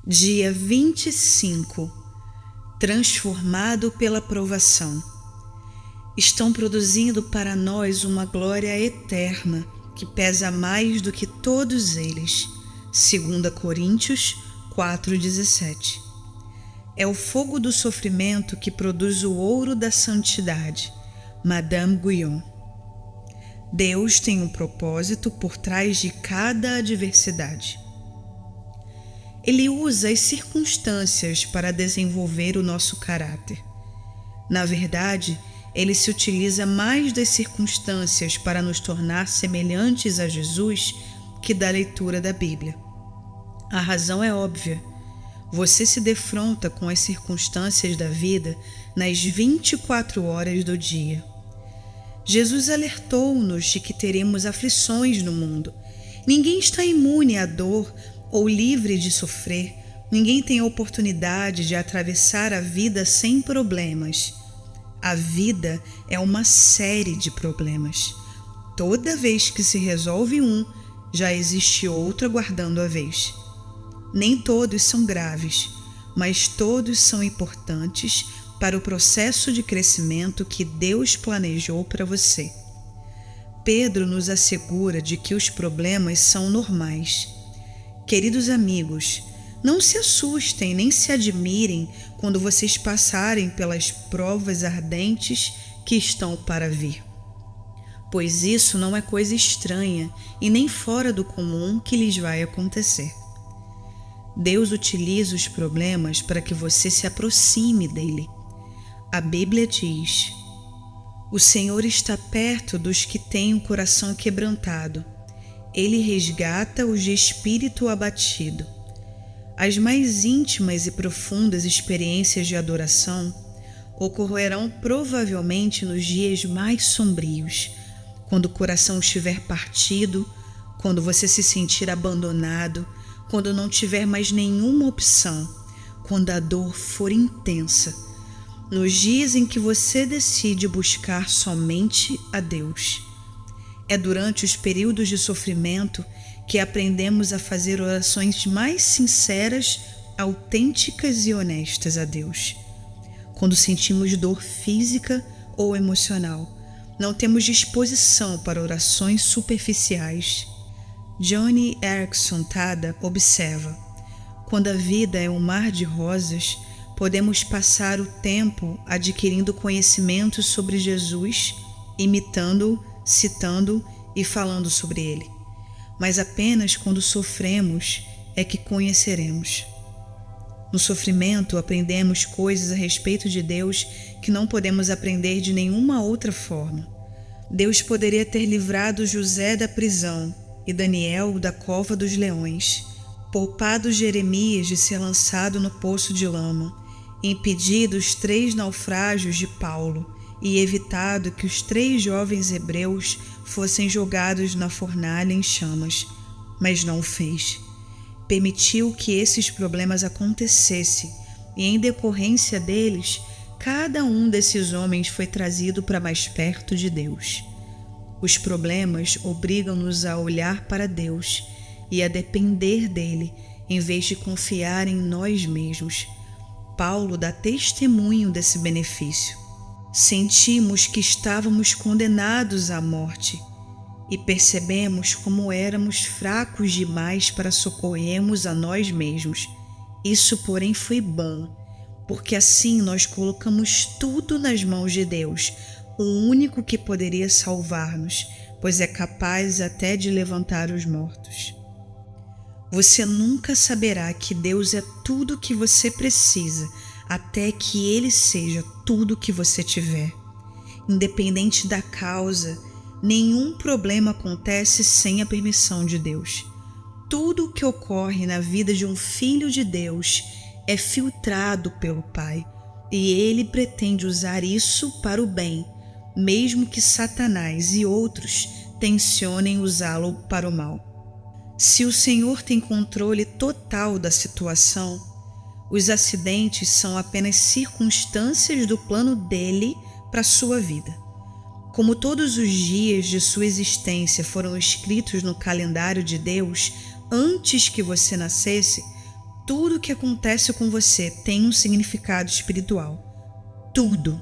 Dia 25. Transformado pela provação. Estão produzindo para nós uma glória eterna que pesa mais do que todos eles. 2 Coríntios 4,17. É o fogo do sofrimento que produz o ouro da santidade. Madame Guyon. Deus tem um propósito por trás de cada adversidade. Ele usa as circunstâncias para desenvolver o nosso caráter. Na verdade, ele se utiliza mais das circunstâncias para nos tornar semelhantes a Jesus que da leitura da Bíblia. A razão é óbvia. Você se defronta com as circunstâncias da vida nas 24 horas do dia. Jesus alertou-nos de que teremos aflições no mundo. Ninguém está imune à dor ou livre de sofrer. Ninguém tem a oportunidade de atravessar a vida sem problemas. A vida é uma série de problemas. Toda vez que se resolve um, já existe outro aguardando a vez. Nem todos são graves, mas todos são importantes para o processo de crescimento que Deus planejou para você. Pedro nos assegura de que os problemas são normais. Queridos amigos, não se assustem nem se admirem quando vocês passarem pelas provas ardentes que estão para vir, pois isso não é coisa estranha e nem fora do comum que lhes vai acontecer. Deus utiliza os problemas para que você se aproxime dele. A Bíblia diz: o Senhor está perto dos que têm o coração quebrantado. Ele resgata os de espírito abatido. As mais íntimas e profundas experiências de adoração ocorrerão provavelmente nos dias mais sombrios, quando o coração estiver partido, quando você se sentir abandonado, quando não tiver mais nenhuma opção, quando a dor for intensa, nos dias em que você decide buscar somente a Deus. É durante os períodos de sofrimento que aprendemos a fazer orações mais sinceras, autênticas e honestas a Deus. Quando sentimos dor física ou emocional, não temos disposição para orações superficiais. Joni Eareckson Tada observa: quando a vida é um mar de rosas, podemos passar o tempo adquirindo conhecimento sobre Jesus, imitando-o, citando e falando sobre ele. Mas apenas quando sofremos é que conheceremos. No sofrimento aprendemos coisas a respeito de Deus que não podemos aprender de nenhuma outra forma. Deus poderia ter livrado José da prisão e Daniel da cova dos leões, poupado Jeremias de ser lançado no poço de lama, impedido os 3 naufrágios de Paulo e evitado que os 3 jovens hebreus fossem jogados na fornalha em chamas, mas não o fez. Permitiu que esses problemas acontecessem e, em decorrência deles, cada um desses homens foi trazido para mais perto de Deus. Os problemas obrigam-nos a olhar para Deus e a depender dele, em vez de confiar em nós mesmos. Paulo dá testemunho desse benefício. Sentimos que estávamos condenados à morte e percebemos como éramos fracos demais para socorrermos a nós mesmos. Isso, porém, foi bom, porque assim nós colocamos tudo nas mãos de Deus, o único que poderia salvar-nos, pois é capaz até de levantar os mortos. Você nunca saberá que Deus é tudo o que você precisa, até que Ele seja tudo o que você tiver. Independente da causa, nenhum problema acontece sem a permissão de Deus. Tudo o que ocorre na vida de um filho de Deus é filtrado pelo Pai, e Ele pretende usar isso para o bem, mesmo que Satanás e outros tensionem usá-lo para o mal. Se o Senhor tem controle total da situação, os acidentes são apenas circunstâncias do plano dele para a sua vida. Como todos os dias de sua existência foram escritos no calendário de Deus antes que você nascesse, tudo que acontece com você tem um significado espiritual. Tudo.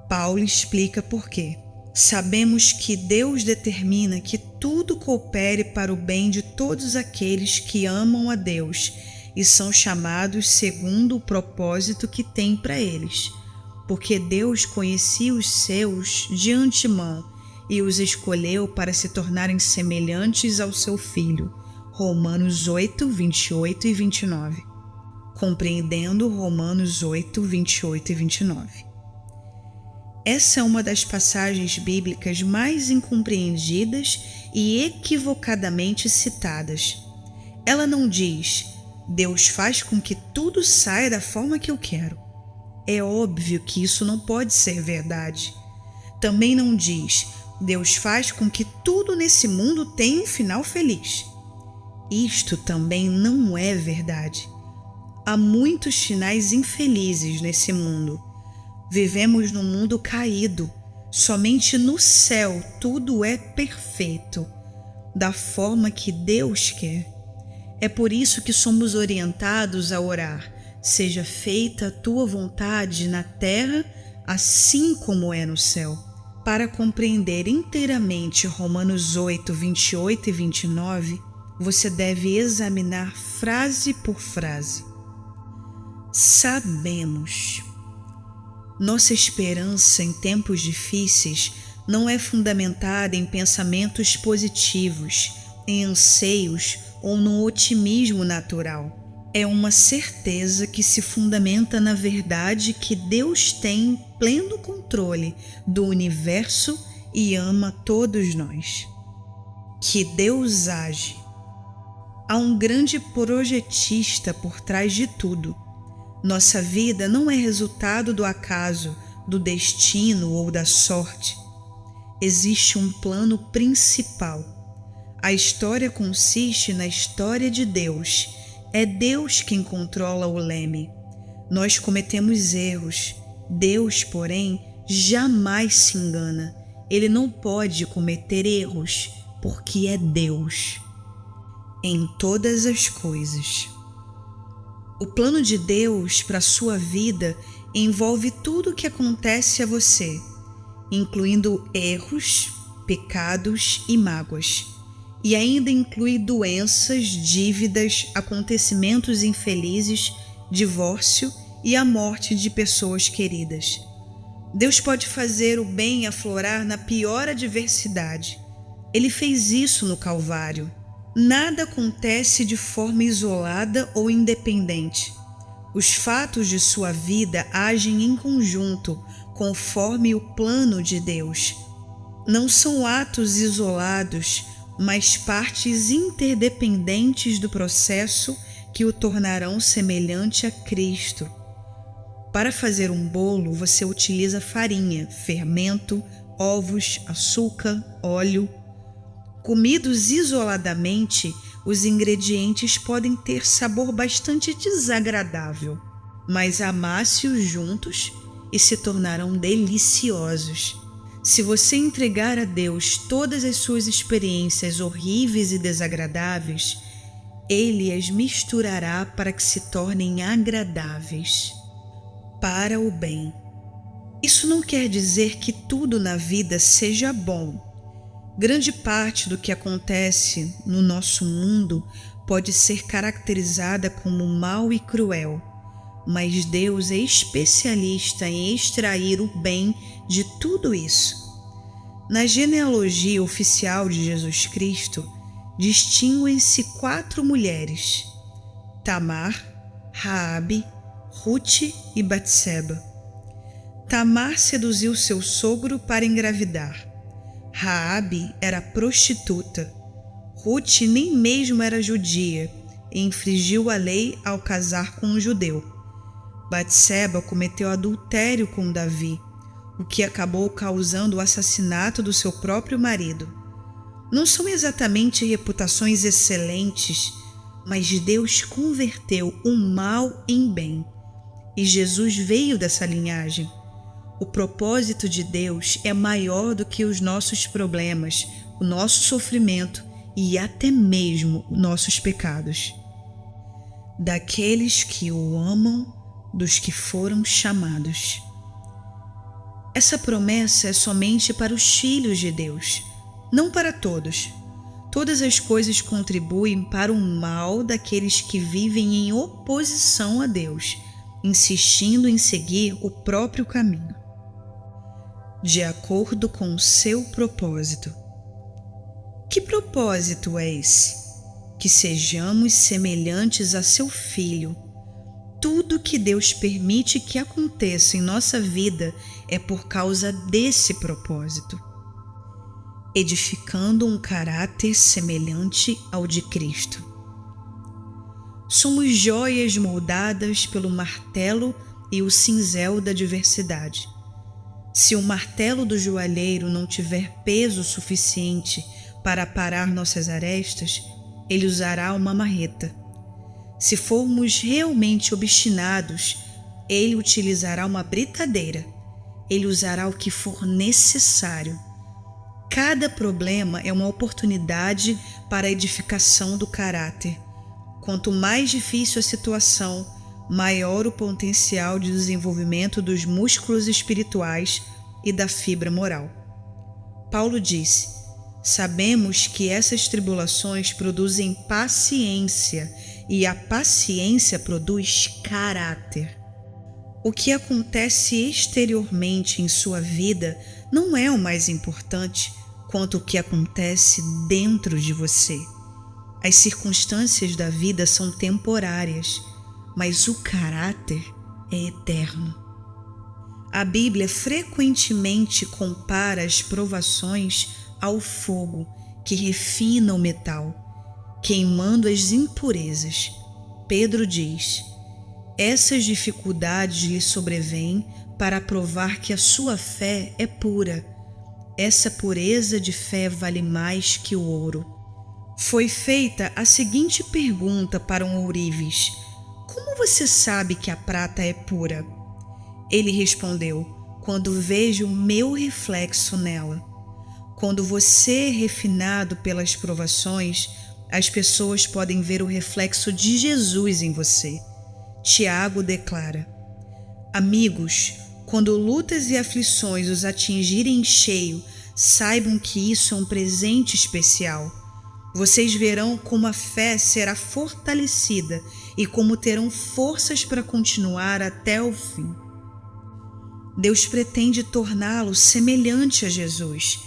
Paulo explica por quê. Sabemos que Deus determina que tudo coopere para o bem de todos aqueles que amam a Deus e são chamados segundo o propósito que tem para eles. Porque Deus conhecia os seus de antemão e os escolheu para se tornarem semelhantes ao seu Filho. Romanos 8, 28 e 29. Compreendendo Romanos 8, 28 e 29. Essa é uma das passagens bíblicas mais incompreendidas e equivocadamente citadas. Ela não diz: Deus faz com que tudo saia da forma que eu quero. É óbvio que isso não pode ser verdade. Também não diz: Deus faz com que tudo nesse mundo tenha um final feliz. Isto também não é verdade. Há muitos finais infelizes nesse mundo. Vivemos num mundo caído. Somente no céu tudo é perfeito, da forma que Deus quer. É por isso que somos orientados a orar: seja feita a tua vontade na terra, assim como é no céu. Para compreender inteiramente Romanos 8, 28 e 29, você deve examinar frase por frase. Sabemos. Nossa esperança em tempos difíceis não é fundamentada em pensamentos positivos, em anseios ou no otimismo natural. É uma certeza que se fundamenta na verdade que Deus tem pleno controle do universo e ama todos nós. Que Deus age. Há um grande projetista por trás de tudo. Nossa vida não é resultado do acaso, do destino ou da sorte. Existe um plano principal. A história consiste na história de Deus. É Deus quem controla o leme. Nós cometemos erros. Deus, porém, jamais se engana. Ele não pode cometer erros, porque é Deus. Em todas as coisas. O plano de Deus para a sua vida envolve tudo o que acontece a você, incluindo erros, pecados e mágoas. E ainda inclui doenças, dívidas, acontecimentos infelizes, divórcio e a morte de pessoas queridas. Deus pode fazer o bem aflorar na pior adversidade. Ele fez isso no Calvário. Nada acontece de forma isolada ou independente. Os fatos de sua vida agem em conjunto, conforme o plano de Deus. Não são atos isolados, mas partes interdependentes do processo que o tornarão semelhante a Cristo. Para fazer um bolo, você utiliza farinha, fermento, ovos, açúcar, óleo. Comidos isoladamente, os ingredientes podem ter sabor bastante desagradável, mas amasse-os juntos e se tornarão deliciosos. Se você entregar a Deus todas as suas experiências horríveis e desagradáveis, Ele as misturará para que se tornem agradáveis, para o bem. Isso não quer dizer que tudo na vida seja bom. Grande parte do que acontece no nosso mundo pode ser caracterizada como mal e cruel, mas Deus é especialista em extrair o bem de tudo isso. Na genealogia oficial de Jesus Cristo, distinguem-se 4 mulheres: Tamar, Raabe, Rute e Batseba. Tamar seduziu seu sogro para engravidar. Raabe era prostituta. Rute nem mesmo era judia e infringiu a lei ao casar com um judeu. Batseba cometeu adultério com Davi, o que acabou causando o assassinato do seu próprio marido. Não são exatamente reputações excelentes, mas Deus converteu o mal em bem, e Jesus veio dessa linhagem. O propósito de Deus é maior do que os nossos problemas, o nosso sofrimento e até mesmo nossos pecados. daqueles que o amam, dos que foram chamados. Essa promessa é somente para os filhos de Deus, não para todos. Todas as coisas contribuem para o mal daqueles que vivem em oposição a Deus, insistindo em seguir o próprio caminho, de acordo com o seu propósito. Que propósito é esse? Que sejamos semelhantes a seu Filho. Tudo que Deus permite que aconteça em nossa vida é por causa desse propósito, edificando um caráter semelhante ao de Cristo. Somos joias moldadas pelo martelo e o cinzel da diversidade. Se o martelo do joalheiro não tiver peso suficiente para parar nossas arestas, ele usará uma marreta. Se formos realmente obstinados, ele utilizará uma britadeira. Ele usará o que for necessário. Cada problema é uma oportunidade para a edificação do caráter. Quanto mais difícil a situação, maior o potencial de desenvolvimento dos músculos espirituais e da fibra moral. Paulo disse: sabemos que essas tribulações produzem paciência e a paciência produz caráter. O que acontece exteriormente em sua vida não é o mais importante quanto o que acontece dentro de você. As circunstâncias da vida são temporárias, mas o caráter é eterno. A Bíblia frequentemente compara as provações ao fogo que refina o metal, queimando as impurezas. Pedro diz: essas dificuldades lhe sobrevêm para provar que a sua fé é pura. Essa pureza de fé vale mais que o ouro. Foi feita a seguinte pergunta para um ourives: como você sabe que a prata é pura? Ele respondeu: quando vejo o meu reflexo nela. Quando você é refinado pelas provações, as pessoas podem ver o reflexo de Jesus em você. Tiago declara: amigos, quando lutas e aflições os atingirem em cheio, saibam que isso é um presente especial. Vocês verão como a fé será fortalecida e como terão forças para continuar até o fim. Deus pretende torná-lo semelhante a Jesus.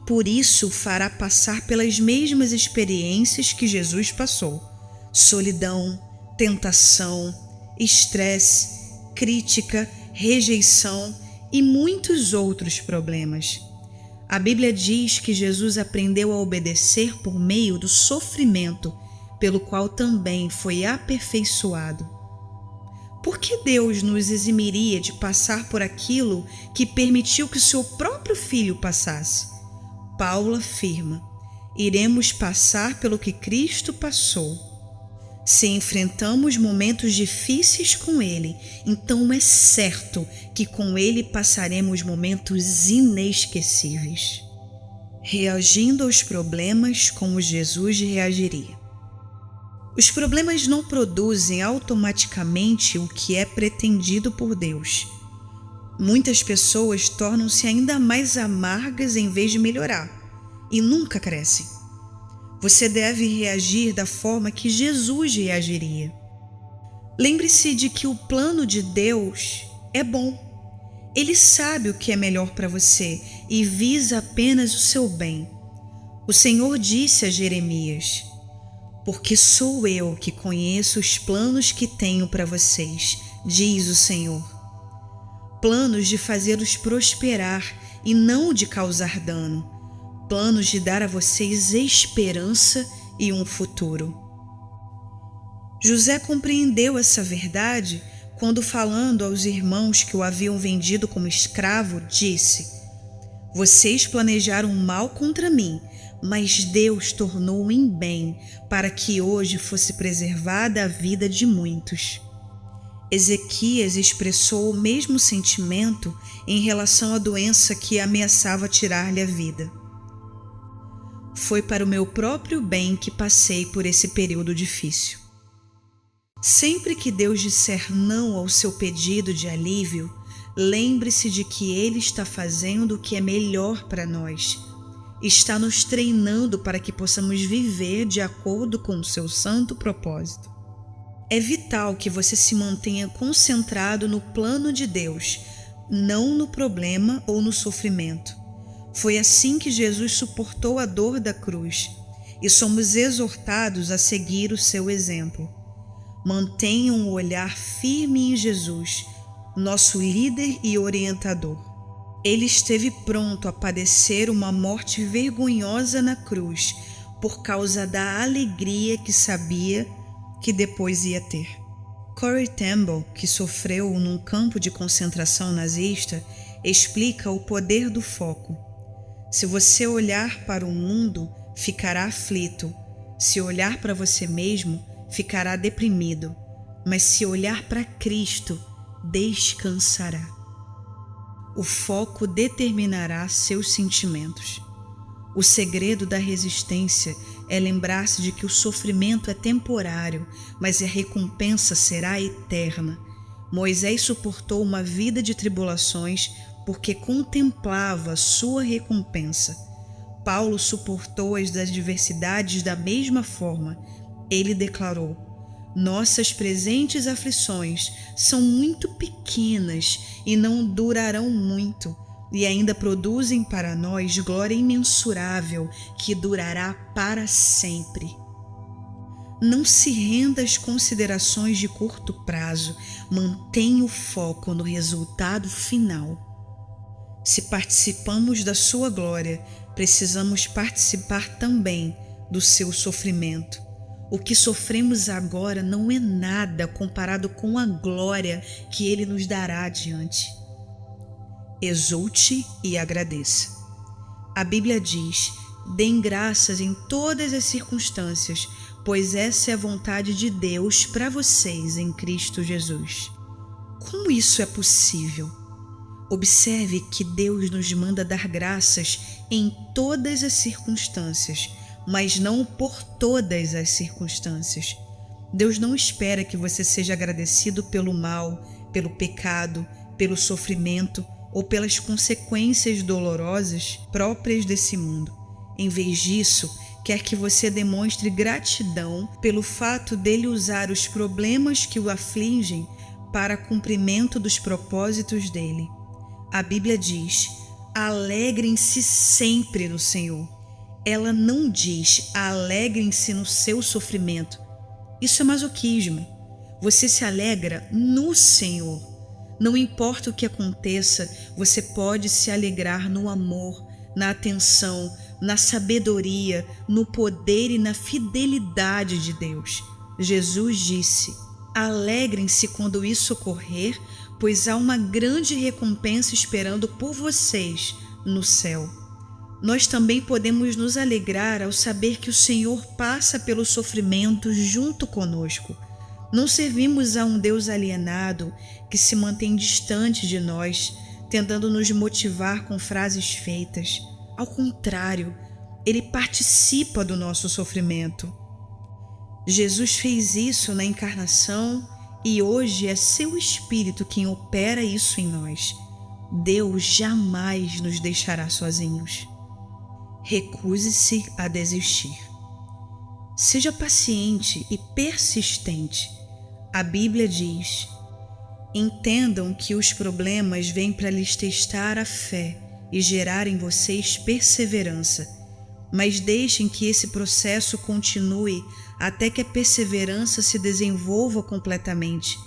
Por isso, fará passar pelas mesmas experiências que Jesus passou: solidão, tentação, estresse, crítica, rejeição e muitos outros problemas. A Bíblia diz que Jesus aprendeu a obedecer por meio do sofrimento, pelo qual também foi aperfeiçoado. Por que Deus nos eximiria de passar por aquilo que permitiu que seu próprio Filho passasse? Paulo afirma: iremos passar pelo que Cristo passou. Se enfrentamos momentos difíceis com Ele, então é certo que com Ele passaremos momentos inesquecíveis, reagindo aos problemas como Jesus reagiria. Os problemas não produzem automaticamente o que é pretendido por Deus. Muitas pessoas tornam-se ainda mais amargas em vez de melhorar e nunca crescem. Você deve reagir da forma que Jesus reagiria. Lembre-se de que o plano de Deus é bom. Ele sabe o que é melhor para você e visa apenas o seu bem. O Senhor disse a Jeremias: porque sou eu que conheço os planos que tenho para vocês, diz o Senhor. Planos de fazê-los prosperar e não de causar dano. Planos de dar a vocês esperança e um futuro. José compreendeu essa verdade quando, falando aos irmãos que o haviam vendido como escravo, disse: vocês planejaram mal contra mim, mas Deus tornou em bem para que hoje fosse preservada a vida de muitos. Ezequias expressou o mesmo sentimento em relação à doença que ameaçava tirar-lhe a vida. Foi para o meu próprio bem que passei por esse período difícil. Sempre que Deus disser não ao seu pedido de alívio, lembre-se de que Ele está fazendo o que é melhor para nós. Está nos treinando para que possamos viver de acordo com o seu santo propósito. É vital que você se mantenha concentrado no plano de Deus, não no problema ou no sofrimento. Foi assim que Jesus suportou a dor da cruz, e somos exortados a seguir o seu exemplo. Mantenham o olhar firme em Jesus, nosso líder e orientador. Ele esteve pronto a padecer uma morte vergonhosa na cruz por causa da alegria que sabia que depois ia ter. Corrie ten Boom, que sofreu num campo de concentração nazista, explica o poder do foco. Se você olhar para o mundo, ficará aflito. Se olhar para você mesmo, ficará deprimido. Mas se olhar para Cristo, descansará. O foco determinará seus sentimentos. O segredo da resistência é lembrar-se de que o sofrimento é temporário, mas a recompensa será eterna. Moisés suportou uma vida de tribulações porque contemplava sua recompensa. Paulo suportou as adversidades da mesma forma. Ele declarou: nossas presentes aflições são muito pequenas e não durarão muito, e ainda produzem para nós glória imensurável que durará para sempre. Não se renda às considerações de curto prazo, mantenha o foco no resultado final. Se participamos da sua glória, precisamos participar também do seu sofrimento. O que sofremos agora não é nada comparado com a glória que Ele nos dará adiante. Exulte e agradeça. A Bíblia diz: deem graças em todas as circunstâncias, pois essa é a vontade de Deus para vocês em Cristo Jesus. Como isso é possível? Observe que Deus nos manda dar graças em todas as circunstâncias, mas não por todas as circunstâncias. Deus não espera que você seja agradecido pelo mal, pelo pecado, pelo sofrimento ou pelas consequências dolorosas próprias desse mundo. Em vez disso, quer que você demonstre gratidão pelo fato dele usar os problemas que o afligem para cumprimento dos propósitos dele. A Bíblia diz: alegrem-se sempre no Senhor. Ela não diz: alegrem-se no seu sofrimento. Isso é masoquismo. Você se alegra no Senhor. Não importa o que aconteça, você pode se alegrar no amor, na atenção, na sabedoria, no poder e na fidelidade de Deus. Jesus disse: alegrem-se quando isso ocorrer, pois há uma grande recompensa esperando por vocês no céu. Nós também podemos nos alegrar ao saber que o Senhor passa pelo sofrimento junto conosco. Não servimos a um Deus alienado que se mantém distante de nós, tentando nos motivar com frases feitas. Ao contrário, Ele participa do nosso sofrimento. Jesus fez isso na encarnação e hoje é seu Espírito quem opera isso em nós. Deus jamais nos deixará sozinhos. Recuse-se a desistir. Seja paciente e persistente. A Bíblia diz: entendam que os problemas vêm para lhes testar a fé e gerar em vocês perseverança, mas deixem que esse processo continue até que a perseverança se desenvolva completamente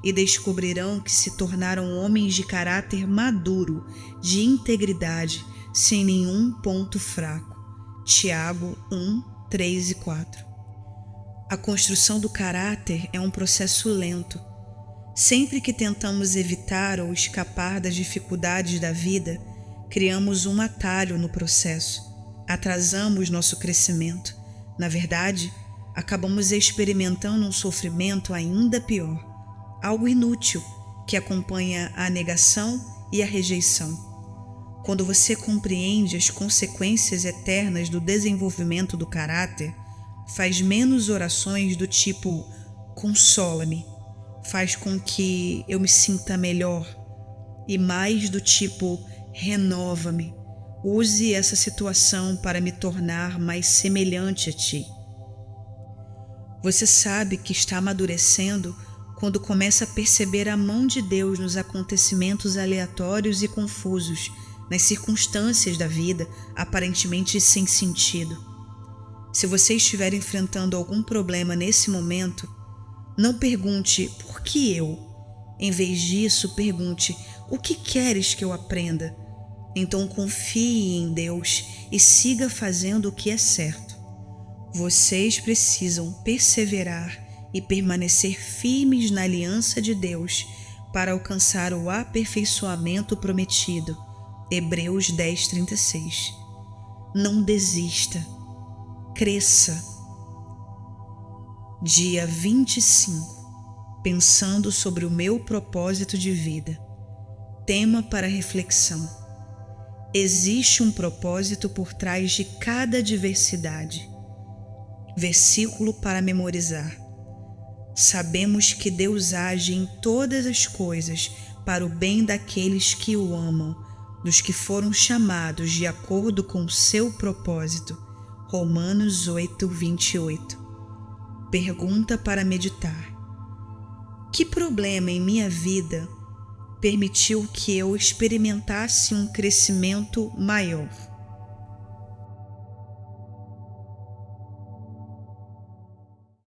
e descobrirão que se tornaram homens de caráter maduro, de integridade, sem nenhum ponto fraco. Tiago 1, 3 e 4. A construção do caráter é um processo lento. Sempre que tentamos evitar ou escapar das dificuldades da vida, criamos um atalho no processo, atrasamos nosso crescimento. Na verdade, acabamos experimentando um sofrimento ainda pior, algo inútil que acompanha a negação e a rejeição. Quando você compreende as consequências eternas do desenvolvimento do caráter, faz menos orações do tipo: Consola-me, faz com que eu me sinta melhor e mais do tipo renova-me. Use essa situação para me tornar mais semelhante a ti. Você sabe que está amadurecendo quando começa a perceber a mão de Deus nos acontecimentos aleatórios e confusos, nas circunstâncias da vida aparentemente sem sentido. Se você estiver enfrentando algum problema nesse momento, não pergunte por que eu. Em vez disso, pergunte o que queres que eu aprenda. Então confie em Deus e siga fazendo o que é certo. Vocês precisam perseverar e permanecer firmes na aliança de Deus para alcançar o aperfeiçoamento prometido. Hebreus 10:36. Não desista. Cresça. Dia 25. Pensando sobre o meu propósito de vida. Tema para reflexão. Existe um propósito por trás de cada adversidade. Versículo para memorizar. Sabemos que Deus age em todas as coisas para o bem daqueles que o amam, dos que foram chamados de acordo com o seu propósito. Romanos 8:28. Pergunta para meditar. Que problema em minha vida permitiu que eu experimentasse um crescimento maior?